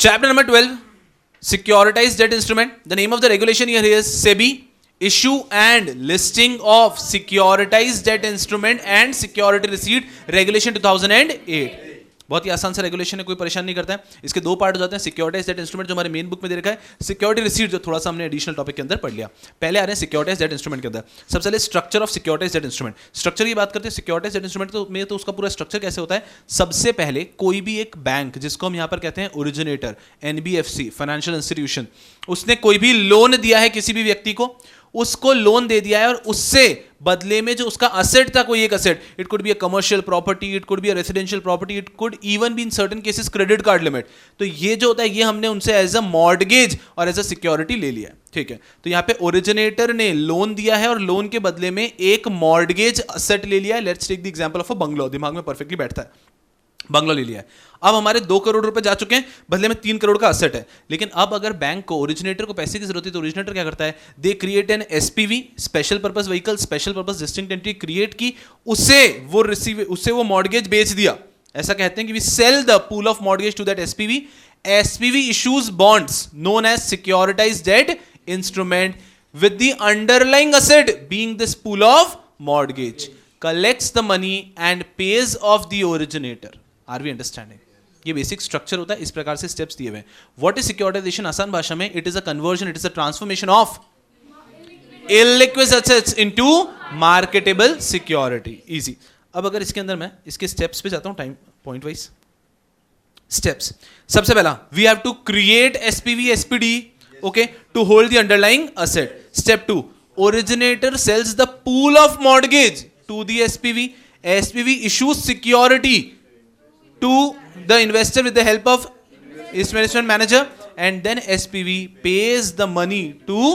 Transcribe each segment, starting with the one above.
Chapter number 12, securitized debt instrument. The name of the regulation here is SEBI, issue and listing of securitized debt instrument and security receipt regulation 2008. बहुत ही आसान सा regulation है, कोई परेशान नहीं करता है. इसके दो पार्ट हो जाते हैं. सिक्योरिटाइज डेट इंस्ट्रूमेंट जो हमारे मेन बुक में दे रखा है, सिक्योरिटी रिसीट जो थोड़ा सा हमने एडिशनल टॉपिक के अंदर पढ़ लिया. पहले आ रहे हैं सिक्योरिटाइज डेट इंस्ट्रूमेंट के अंदर. सबसे पहले structure of securitise debt instrument. Structure की बात करते हैं सिक्योरिटाइज डेट इंस्ट्रूमेंट में, तो उसका पूरा स्ट्रक्चर कैसे होता है. सबसे पहले कोई भी एक बैंक जिसको हम यहाँ पर कहते हैं ओरिजिनेटर, एनबीएफसी, फाइनेंशियल इंस्टीट्यूशन, उसने कोई भी लोन दिया है किसी भी व्यक्ति को, उसको लोन दे दिया है और उससे बदले में जो उसका असेट था, कोई एक asset, it could be a commercial property, it could be a residential property, it could even be in certain cases credit card limit. तो ये जो होता है ये हमने उनसे एज अ मॉर्गेज और एज अ सिक्योरिटी ले लिया है. ठीक है, तो यहाँ पे ओरिजिनेटर ने लोन दिया है और लोन के बदले में एक मॉर्गेज असेट ले लिया है. Let's take the example of a bungalow. दिमाग में परफेक्टली बैठता है. बंगलो ले लिया है. अब हमारे 2 करोड़ रुपए जा चुके हैं, बदले में 3 करोड़ का असेट है. लेकिन अब अगर बैंक को, ओरिजिनेटर को पैसे की जरूरत है, तो ओरिजिनेटर क्या करता है, they create an SPV, special purpose vehicle, special purpose distinct entity create की, उससे वो मॉर्गेज बेच दिया. ऐसा कहते हैं कि we sell the pool of mortgage to that SPV. SPV issues bonds known as securitised debt instrument with the underlying asset being this pool of mortgage, collects the money and pays off the originator. Are we understanding? ये basic structure होता है. इस प्रकार से steps दिए हुए हैं. What is securitisation? आसान भाषा में it is a conversion, it is a transformation of illiquid assets into marketable security. Easy. अब अगर इसके अंदर मैं इसके स्टेप्स पे जाता हूं टाइम पॉइंट वाइज. स्टेप्स. सबसे पहला we have to create SPV, SPD, okay, to hold the underlying asset. Step 2, originator sells the pool of mortgage to the SPV. SPV issues security to the investor with the help of investment manager, and then SPV pays the money to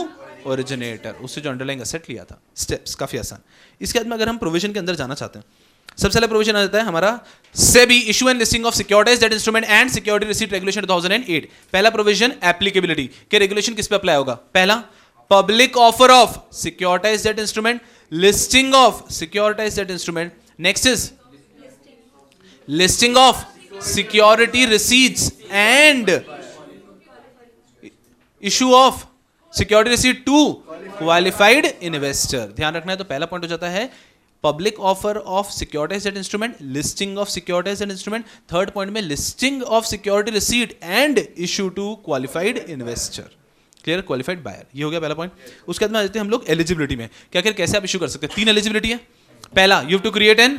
originator, उससे जो underlying asset लिया था. Steps काफी आसान. इसके बाद में अगर हम प्रोविजन के अंदर जाना चाहते हैं, सबसे पहले प्रोविजन आ जाता है हमारा SEBI, issue and listing of securitized debt instrument and security receipt regulation 2008. पहला प्रोविजन एप्लीकेबिलिटी के रेगुलेशन किस पे अप्लाई होगा. पहला, public offer of securitized debt instrument, listing of securitized debt instrument. Next is listing of security receipts and issue of security receipt to qualified investor. ध्यान रखना है. तो पहला पॉइंट हो जाता है public offer of securitized debt instrument, listing of securitized debt instrument. Third point में listing of security receipt and issue to qualified investor. Clear, qualified buyer. ये हो गया पहला पॉइंट. उसके बाद में आ जाते हैं हम लोग एलिजिबिलिटी में. क्या कैसे आप इशू कर सकते हैं. 3 एलिजिबिलिटी है. पहला, you have to create an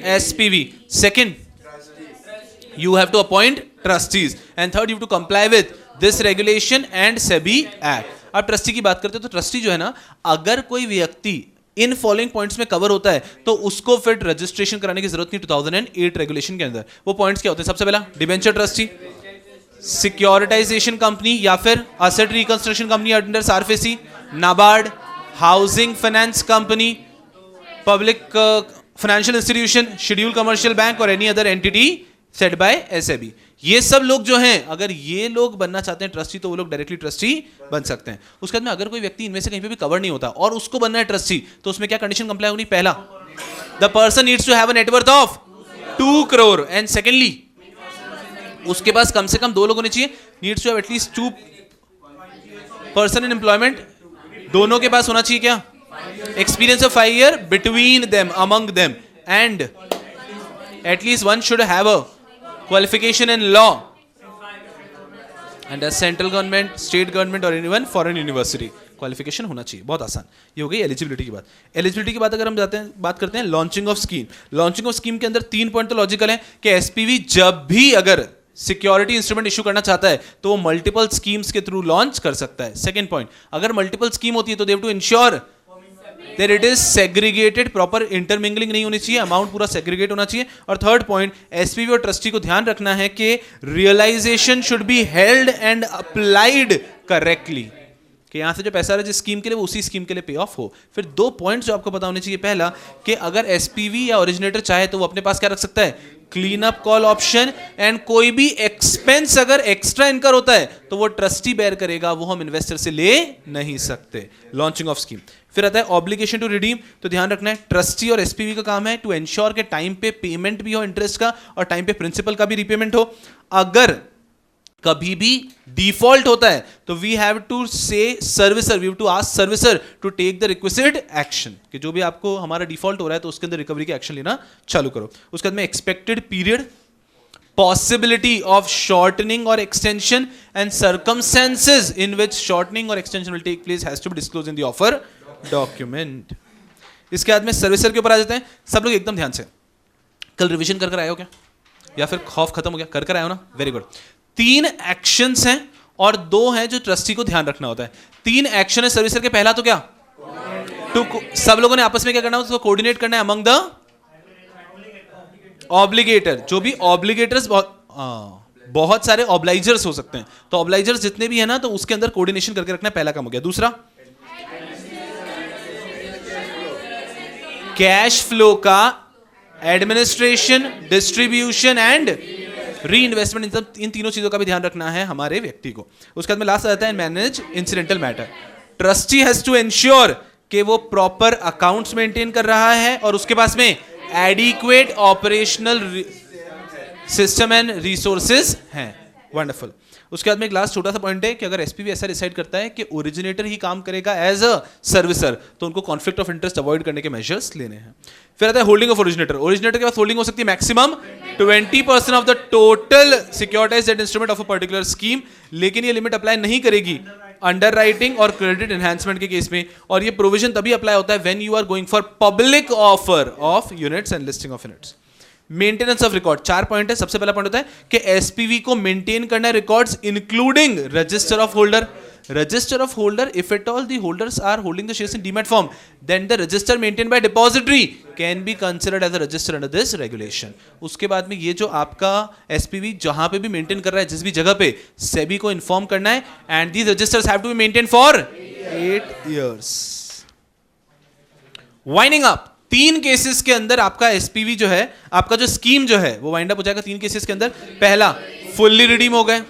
SPV. Second, you have to appoint trustees. And third, you have to comply with this regulation and SEBI act. अब ट्रस्टी की बात करते हैं तो ट्रस्टी जो है ना, अगर कोई व्यक्ति इन फॉलोइंग पॉइंट्स में कवर होता है तो उसको फिर रजिस्ट्रेशन कराने की जरूरत नहीं 2008 रेगुलेशन के अंदर. वो पॉइंट्स क्या होते हैं. सबसे पहला, डिबेंचर ट्रस्टी, सिक्योरिटाइजेशन कंपनी या फिर asset reconstruction company under SARFAESI, NABARD, housing finance company, public financial institution, schedule commercial bank और any other entity set by SAB. ये सब लोग जो हैं, अगर ये लोग बनना चाहते हैं ट्रस्टी तो वो लोग डायरेक्टली ट्रस्टी बन सकते हैं. उसके बाद में अगर कोई व्यक्ति इनमें से कहीं पे भी कवर नहीं होता और उसको बनना है ट्रस्टी, तो उसमें क्या कंडीशन कंप्लाई होगी. पहला, the person needs to have a net worth of 2 crore. And secondly, उसके पास कम से कम 2 लोग होने चाहिए. Needs to have at least 2 person in employment. दोनों के पास होना चाहिए क्या, experience of 5 year between them, among them, and at least one should have a qualification in law and central government, state government और इवन फॉरेन यूनिवर्सिटी. क्वालिफिकेशन होना चाहिए. बहुत आसान. ये हो गई एलिजिबिलिटी की बात. एलिजिबिलिटी की बात अगर हम बात करते हैं launching of scheme. Launching of scheme के अंदर 3 पॉइंट तो लॉजिकल है कि एसपीवी जब भी अगर सिक्योरिटी इंस्ट्रूमेंट इशू करना चाहता है तो वो मल्टीपल स्कीम्स के थ्रू लॉन्च कर सकता है. सेकंड पॉइंट, अगर मल्टीपल स्कीम होती है तो they have to ensure that it is segregated, proper intermingling नहीं होनी चाहिए, अमाउंट पूरा सेग्रीगेट होना चाहिए. और थर्ड पॉइंट, एसपीवी और ट्रस्टी को ध्यान रखना है कि realisation should be held and applied correctly, कि यहां से जो पैसा आ रहा है जिस स्कीम के लिए वो उसी स्कीम के लिए पे ऑफ हो. फिर 2 पॉइंट्स जो आपको पता होने चाहिए. पहला, कि अगर एसपीवी या ओरिजिनेटर चाहे तो वो अपने पास क्या रख सकता है, clean up call option. And कोई भी एक्सपेंस अगर एक्स्ट्रा इनकर होता है तो वो ट्रस्टी बेयर करेगा, वो हम इन्वेस्टर से ले नहीं सकते. Launching of scheme. फिर आता है ऑब्लिगेशन टू रिडीम. तो ध्यान रखना है ट्रस्टी और एसपीवी का काम है टू एंश्योर के टाइम पे पेमेंट भी हो इंटरेस्ट का और टाइम पे प्रिंसिपल का भी रिपेमेंट हो. अगर कभी भी डिफॉल्ट होता है तो we have to say servicer, we have to ask servicer to take the requested action, कि जो भी आपको हमारा डिफॉल्ट हो रहा है तो उसके अंदर रिकवरी के एक्शन लेना चालू करो. उसके बाद में expected period, possibility of shortening और extension and circumstances in which shortening और extension will take place has to be disclose in the offer document. इसके बाद में सर्विसर के ऊपर आ जाते हैं. सब लोग एकदम ध्यान से, कल रिवीजन कर आए हो क्या, या फिर खौफ खत्म हो गया, कर आए हो ना, वेरी गुड. 3 एक्शंस हैं और 2 हैं जो ट्रस्टी को ध्यान रखना होता है. 3 एक्शन है सर्विसर के. पहला तो क्या, टू सब लोगों ने आपस में क्या करना है, उसको कोऑर्डिनेट करना है अमंग द ऑब्लिगेटर. जो भी ऑब्लिगेटर्स, बहुत सारे ऑब्लाइजर्स हो सकते हैं, तो ऑब्लाइजर्स जितने भी है ना, तो उसके अंदर कोऑर्डिनेशन करके रखना पहला काम हो गया. दूसरा, कैश फ्लो का administration, distribution and re investment, इन तीनों चीजों का भी ध्यान रखना है हमारे व्यक्ति को. उसके बाद में लास्ट आता है manage incidental matter. Trustee has to ensure कि वो प्रॉपर अकाउंट्स मेंटेन कर रहा है और उसके पास में adequate operational system and resources हैं. वंडरफुल. उसके बाद में एक लास्ट छोटा सा पॉइंट है कि अगर एसपीवी ऐसा डिसाइड करता है कि ओरिजिनेटर ही काम करेगा एज अ सर्विसर, तो उनको कॉन्फ्लिक्ट ऑफ इंटरेस्ट अवॉइड करने के मेजर्स लेने हैं. फिर आता है होल्डिंग ऑफ ओरिजिनेटर. ओरिजिनेटर के पास होल्डिंग हो सकती है maximum 20% of the total securitised debt instrument of a particular scheme, लेकिन ये लिमिट अप्लाई नहीं करेगी अंडर राइटिंग और क्रेडिट एनहांसमेंट के केस में. और ये प्रोविजन तभी अप्लाई होता है when you are going for public offer of units and listing of units. Maintenance of record. 4 point है. सबसे पहला पॉइंट होता है कि एसपीवी को मेंटेन करना है records including register of holder. Register of holder, if at all the holders are holding the shares in demat form, then the register maintain by depository can be considered as a register under this regulation. उसके बाद में ये जो आपका SPV जहां पे भी maintain कर रहा है, जिस भी जगह पे, सेबी को इन्फॉर्म करना है and these registers have to be maintain for 8 years. Winding up. 3 cases के अंदर आपका एसपीवी जो है, आपका जो स्कीम जो है वो वाइंड अप हो जाएगा 3 केसेस के अंदर. पहला, फुल्ली रिडीम हो गए,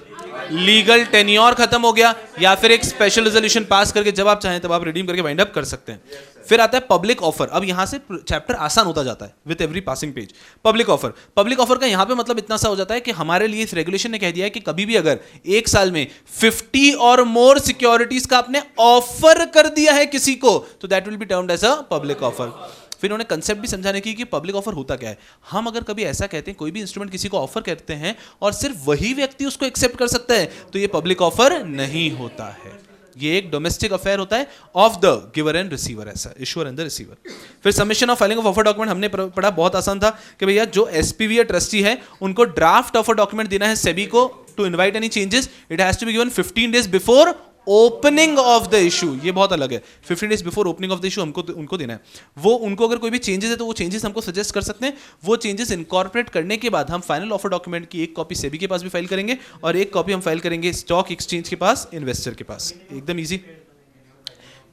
लीगल टेन्योर खत्म हो गया, या फिर एक स्पेशल रेजोल्यूशन पास करके जब आप चाहें तब आप रिडीम करके वाइंड अप कर सकते हैं. फिर आता है पब्लिक ऑफर. अब यहां से चैप्टर आसान होता जाता है with every passing page. Public offer. Public offer का यहां पे मतलब इतना सा हो जाता है कि हमारे लिए इस रेगुलेशन ने कह दिया है कि कभी भी अगर एक साल में 50 और मोर सिक्योरिटीज का आपने ऑफर कर दिया है किसी को, तो that will be termed as a public offer. फिर उन्होंने कंसेप्ट भी समझाने की कि पब्लिक ऑफर होता क्या है. हम अगर कभी ऐसा कहते हैं, कोई भी इंस्ट्रूमेंट किसी को ऑफर करते हैं और सिर्फ वही व्यक्ति उसको एक्सेप्ट कर सकता है, तो ये पब्लिक ऑफर नहीं होता है. ये एक डोमेस्टिक अफेयर होता है of the giver and receiver, ऐसा इश्यूअर एंड द रिसीवर. फिर submission of filing of offer document हमने पढ़ा, बहुत आसान था कि भैया जो एसपीवी या ट्रस्टी है उनको ड्राफ्ट ऑफर डॉक्यूमेंट देना है सेबी को to invite any changes. It has to be given 15 days before opening of the issue. ये बहुत अलग है. 15 days before opening of the issue हमको उनको देना है. वो उनको अगर कोई भी चेंजेस है तो वो चेंजेस हमको सजेस्ट कर सकते हैं. वो चेंजेस इनकॉर्पोरेट करने के बाद हम फाइनल ऑफर डॉक्यूमेंट की एक कॉपी सेबी के पास भी फाइल करेंगे और एक कॉपी हम फाइल करेंगे स्टॉक एक्सचेंज के पास, इन्वेस्टर के पास. एकदम easy.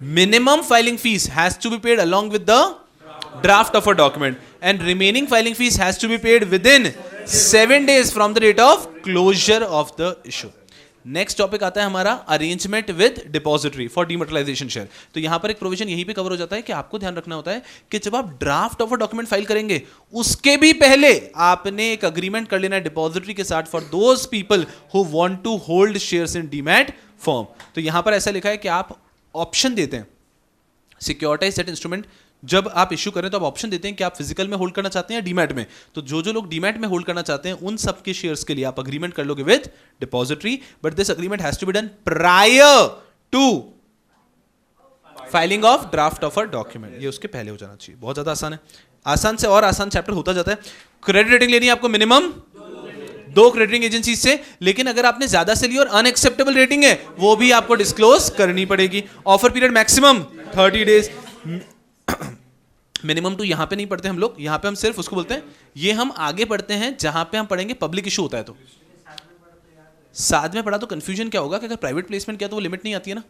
Minimum filing fees has to be paid along with the draft offer document and remaining filing fees has to be paid within 7 days from the date of closure of the issue. Next topic आता है हमारा arrangement with depository for dematerialization share. तो यहां पर एक provision यहीं पे cover हो जाता है कि आपको ध्यान रखना होता है कि जब आप ड्राफ्ट ऑफर डॉक्यूमेंट फाइल करेंगे उसके भी पहले आपने एक अग्रीमेंट कर लेना है डिपॉजिटरी के साथ for those people who want to hold shares in demat form. तो यहां पर ऐसा लिखा है कि आप ऑप्शन देते हैं सिक्योरिटाइज्ड डेट इंस्ट्रूमेंट. जब आप इश्यू करें तो आप ऑप्शन देते हैं कि आप फिजिकल में होल्ड करना चाहते हैं या डीमैट में. तो जो लोग डीमैट में होल्ड करना चाहते हैं उन सब के शेयर्स के लिए आप अग्रीमेंट कर लोगे with depository, but this agreement has to be done prior to filing of draft offer document. ये उसके पहले हो जाना चाहिए. बहुत ज्यादा आसान है. आसान से और आसान चैप्टर होता जाता है. क्रेडिट रेटिंग लेनी है आपको मिनिमम 2 क्रेडिटिंग एजेंसी से, लेकिन अगर आपने ज्यादा से ली और अनएक्सेप्टेबल रेटिंग है वो भी आपको डिस्क्लोज करनी पड़ेगी. Offer period maximum 30 days. Minimum two यहां पे नहीं पढ़ते हम लोग, यहां पे हम सिर्फ उसको बोलते हैं. ये हम आगे पढ़ते हैं जहां पे हम पढ़ेंगे पब्लिक इशू होता है. तो साथ में पढ़ा तो कंफ्यूजन क्या होगा कि अगर प्राइवेट प्लेसमेंट किया तो वो लिमिट नहीं आती है ना,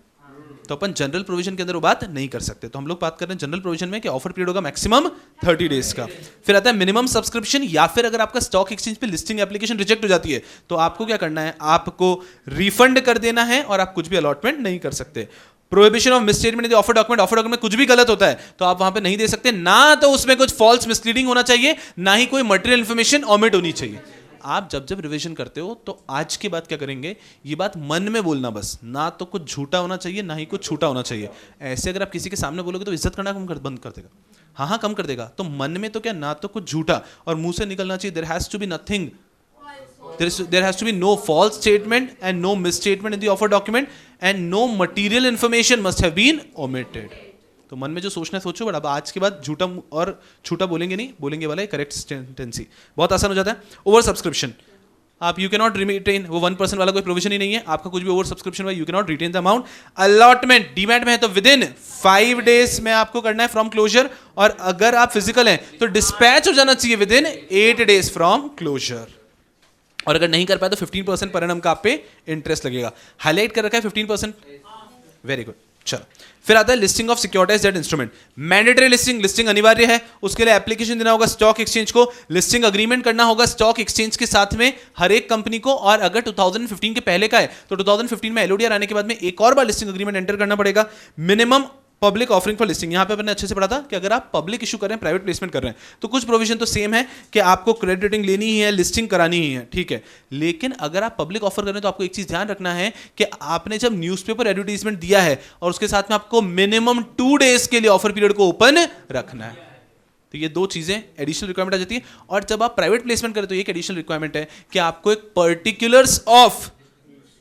तो अपन जनरल प्रोविजन के अंदर वो बात नहीं कर सकते. तो हम लोग बात कर रहे हैं जनरल प्रोविजन में कि ऑफर पीरियड होगा मैक्सिमम 30 days का. फिर आता है मिनिमम सब्सक्रिप्शन, या फिर अगर आपका स्टॉक एक्सचेंज पे लिस्टिंग एप्लीकेशन रिजेक्ट हो जाती है तो आपको क्या करना है, आपको रिफंड कर देना है और आप कुछ भी अलॉटमेंट नहीं कर सकते. Prohibition of misstatement in the offer document. Offer document कुछ भी गलत होता है तो आप वहां पे नहीं दे सकते. ना तो उसमें कुछ फॉल्स मिसलीडिंग होना चाहिए, ना ही कोई मटेरियल इंफॉर्मेशन ओमिट होनी चाहिए. आप जब जब रिवीजन करते हो तो आज के बाद क्या करेंगे, ये बात मन में बोलना बस, ना तो कुछ झूठा होना चाहिए ना ही कुछ छूटा होना चाहिए। ऐसे अगर आप किसी के सामने बोलोगे तो इज्जत करना बंद कर देगा, हाँ कम कर देगा। तो मन में तो क्या, ना तो कुछ झूठा और मुंह से निकलना चाहिए, there has to be nothing, there has to be no false statement and no misstatement in the offer document and no material information must have been omitted. तो मन में जो सोचना है सोचो, बट अब आज के बाद झूठा और छूटा बोलेंगे नहीं, बोलेंगे वाला करेक्ट टेंडेंसी। बहुत आसान हो जाता है। ओवर सब्सक्रिप्शन, आप यू कैन नॉट रिटेन, वो 1% वाला कोई प्रोविजन ही नहीं है, आपका कुछ भी ओवर सब्सक्रिप्शन हुआ you can not retain the amount. Allotment, demat में है तो विद इन 5 days में आपको करना है फ्रॉम क्लोजर, और अगर आप फिजिकल हैं तो डिस्पैच हो जाना चाहिए within 8 days from closure. और अगर नहीं कर पाए तो 15% पर एनम का आप पे इंटरेस्ट लगेगा। हाईलाइट कर रखा है 15%, वेरी गुड। चलो फिर आता है listing of securitized debt instrument. Mandatory listing, listing अनिवार्य है, उसके लिए एप्लीकेशन देना होगा स्टॉक एक्सचेंज को, लिस्टिंग अग्रीमेंट करना होगा स्टॉक एक्सचेंज के साथ में हर एक कंपनी को, और अगर 2015 के पहले का है तो 2015 में एलओडीआर आने के बाद में एक और बार लिस्टिंग अग्रीमेंट एंटर करना पड़ेगा। Minimum public offering for listing, यहां पे मैंने अच्छे से पढ़ा था कि अगर आप पब्लिक इशू कर रहे हैं, प्राइवेट प्लेसमेंट कर रहे हैं, तो कुछ प्रोविजन तो सेम है कि आपको क्रेडिट रेटिंग लेनी ही है, लिस्टिंग करानी ही है, ठीक है। लेकिन अगर आप पब्लिक ऑफर कर रहे हैं तो आपको एक चीज ध्यान रखना है कि आपने जब न्यूज़पेपर एडवर्टाइजमेंट दिया है और उसके साथ में आपको मिनिमम 2 days के लिए ऑफर पीरियड को ओपन रखना है। तो ये 2 चीजें एडिशनल रिक्वायरमेंट आ जाती है। और जब आप प्राइवेट प्लेसमेंट करें तो एक एडिशनल रिक्वायरमेंट है कि आपको एक पर्टिकुलर्स ऑफ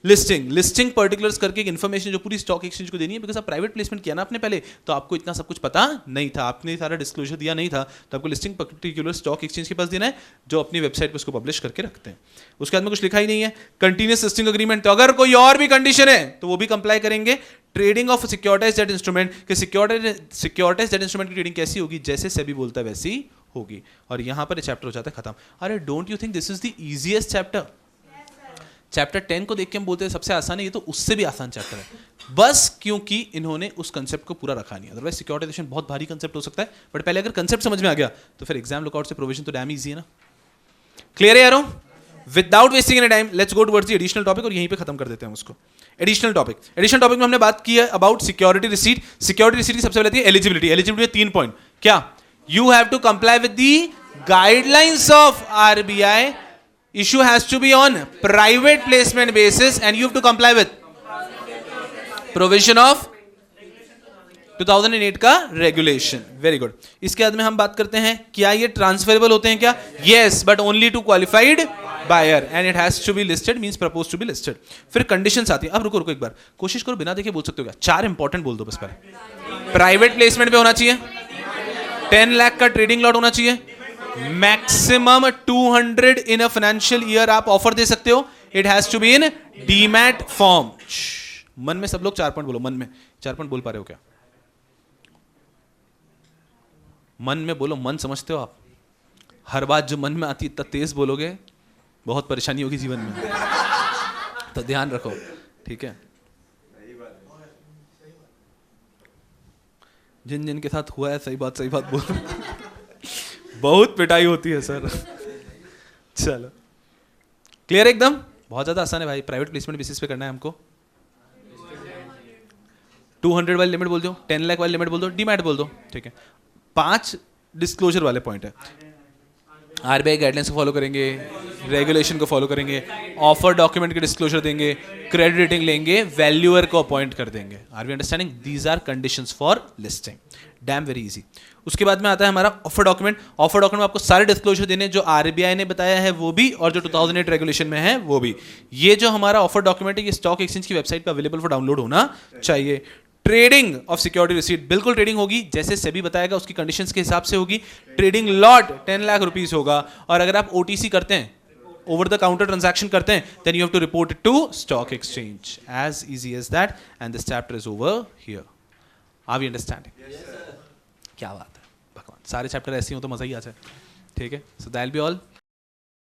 लिस्टिंग पर्टिकुलर्स करके एक इन्फॉर्मेशन जो पूरी स्टॉक एक्सचेंज को देनी है, बिकॉज आप प्राइवेट प्लेसमेंट किया ना आपने पहले, तो आपको इतना सब कुछ पता नहीं था, आपने सारा डिस्क्लोजर दिया नहीं था, तो आपको लिस्टिंग पर्टिकुलर स्टॉक एक्सचेंज के पास देना है जो अपनी वेबसाइट पर उसको पब्लिश करके रखते हैं। उसके बाद में कुछ लिखा ही नहीं है। कंटिन्यूस लिस्टिंग अग्रीमेंट, तो अगर कोई और भी कंडीशन है तो वो भी कंप्लाई करेंगे। Trading of securitized debt instrument, कि सिक्योरिटाइज्ड डेट इंस्ट्रूमेंट की ट्रेडिंग कैसी होगी, जैसे सेबी बोलता है वैसी होगी। और यहां पर चैप्टर हो जाता है खत्म। अरे don't you think this is the easiest chapter? Chapter 10 को देख के हम बोलते हैं सबसे आसान है, ये तो उससे भी आसान चैप्टर है, बस क्योंकि इन्होंने उस कंसेप्ट को पूरा रखा नहीं। अदरवाइज सिक्योरिटाइजेशन बहुत भारी कंसेप्ट हो सकता है, बट पहले अगर कंसेप्ट समझ में आ गया तो फिर एग्जाम लुकआउट से प्रोविजन तो डैम इजी है ना। क्लियर है यारों? Without wasting any time let's go towards the additional topic, और यहीं पे खत्म कर देते हैं उसको। एडिशनल टॉपिक में हमने बात की है about security receipt. Security receipt की सबसे पहले आती है एलिजिबिलिटी। एलिजिबिलिटी 3 पॉइंट, क्या? You have to comply with the guidelines of RBI, issue has to be on private placement basis and you have to comply with provision of 2008 का regulation. Very good. इसके बाद में हम बात करते हैं क्या ये ट्रांसफरेबल होते हैं क्या? Yes, but only to qualified buyer and it has to be listed, means propose to be listed. फिर कंडीशंस आती है। अब रुको एक बार, कोशिश करो बिना देखे बोल सकते हो क्या? 4 इंपॉर्टेंट बोल दो बस पहले। प्राइवेट प्लेसमेंट पे होना चाहिए, 10 लाख का ट्रेडिंग लॉट होना चाहिए, maximum 200 in a financial year आप ऑफर दे सकते हो, it has to be in demat form. मन में सब लोग 4 पॉइंट बोलो, मन में 4 पॉइंट बोल पा रहे हो क्या? मन में बोलो, मन समझते हो आप? हर बात जो मन में आती इतना तेज बोलोगे बहुत परेशानी होगी जीवन में, तो ध्यान रखो, ठीक है? जिन जिन के साथ हुआ है सही बात बोलो। बहुत पिटाई होती है सर। चलो क्लियर एकदम? बहुत ज्यादा आसान है भाई, प्राइवेट प्लेसमेंट बेसिस पे करना है हमको। 200 वाली लिमिट बोल दो, 10 लाख वाली लिमिट बोल दो, डीमैट बोल दो, ठीक है? 5 डिस्क्लोजर वाले पॉइंट है। आरबीआई गाइडलाइंस को फॉलो करेंगे, रेगुलेशन को फॉलो करेंगे, ऑफर डॉक्यूमेंट के डिस्क्लोजर देंगे, क्रेडिट रेटिंग लेंगे, वैल्यूअर को अपॉइंट कर देंगे। Are we understanding? These are conditions for listing. Damn very easy. उसके बाद में आता है हमारा ऑफर डॉक्यूमेंट। ऑफर डॉक्यूमेंट में आपको सारे डिस्क्लोजर देने, जो आरबीआई ने बताया है वो भी, और जो 2008 रेगुलेशन में है वो भी। ये जो हमारा ऑफर डॉक्यूमेंट है ये स्टॉक एक्सचेंज की वेबसाइट पर अवेलेबल फॉर डाउनलोड होना चाहिए। ट्रेडिंग ऑफ सिक्योरिटी रिसीट, बिल्कुल ट्रेडिंग होगी जैसे सेबी बताएगा उसकी कंडीशंस के हिसाब से होगी। ट्रेडिंग लॉट 10 लाख रुपीस होगा, और अगर आप ओटीसी करते हैं, ओवर द काउंटर ट्रांजैक्शन करते हैं, then you have to report it to stock exchange. As easy as that, and this chapter is over here. Are we understanding? क्या बात है भगवान, सारे चैप्टर ऐसे हो तो मजा ही आ जाए, ठीक है? So that will be all.